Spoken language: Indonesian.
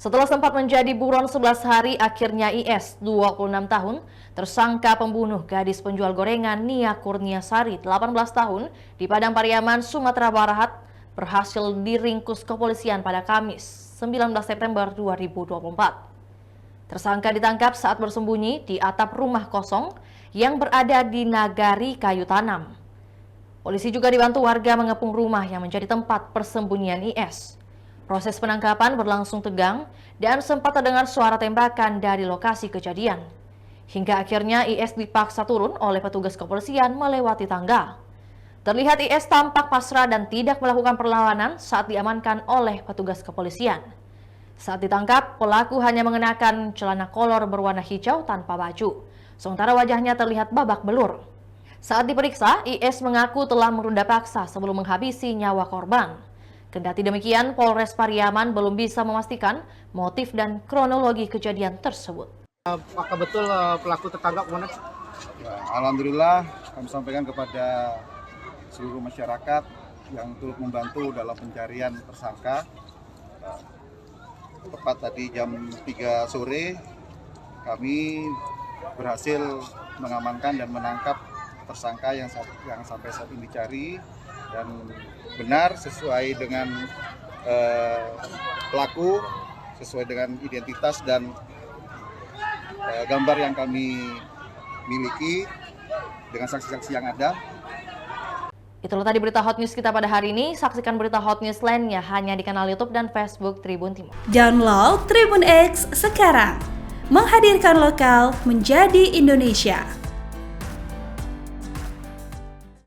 Setelah sempat menjadi buron 11 hari, akhirnya IS, 26 tahun, tersangka pembunuh gadis penjual gorengan Nia Kurniasari, 18 tahun, di Padang Pariaman, Sumatera Barat, berhasil diringkus kepolisian pada Kamis, 19 September 2024. Tersangka ditangkap saat bersembunyi di atap rumah kosong yang berada di Nagari Kayu Tanam. Polisi juga dibantu warga mengepung rumah yang menjadi tempat persembunyian IS. Proses penangkapan berlangsung tegang dan sempat terdengar suara tembakan dari lokasi kejadian. Hingga akhirnya IS dipaksa turun oleh petugas kepolisian melewati tangga. Terlihat IS tampak pasrah dan tidak melakukan perlawanan saat diamankan oleh petugas kepolisian. Saat ditangkap, pelaku hanya mengenakan celana kolor berwarna hijau tanpa baju, sementara wajahnya terlihat babak belur. Saat diperiksa, IS mengaku telah merunda paksa sebelum menghabisi nyawa korban. Kendati demikian, Polres Pariaman belum bisa memastikan motif dan kronologi kejadian tersebut. Apakah betul pelaku tertangkap, Komandan? Alhamdulillah, kami sampaikan kepada seluruh masyarakat yang turut membantu dalam pencarian tersangka. Tepat tadi jam 3 sore, kami berhasil mengamankan dan menangkap tersangka yang sampai saat ini dicari, dan benar sesuai dengan pelaku, sesuai dengan identitas dan gambar yang kami miliki dengan saksi-saksi yang ada. Itulah tadi berita Hot News kita pada hari ini. Saksikan berita Hot News lainnya hanya di kanal YouTube dan Facebook Tribun Timur. Download Tribun X sekarang, menghadirkan lokal menjadi Indonesia.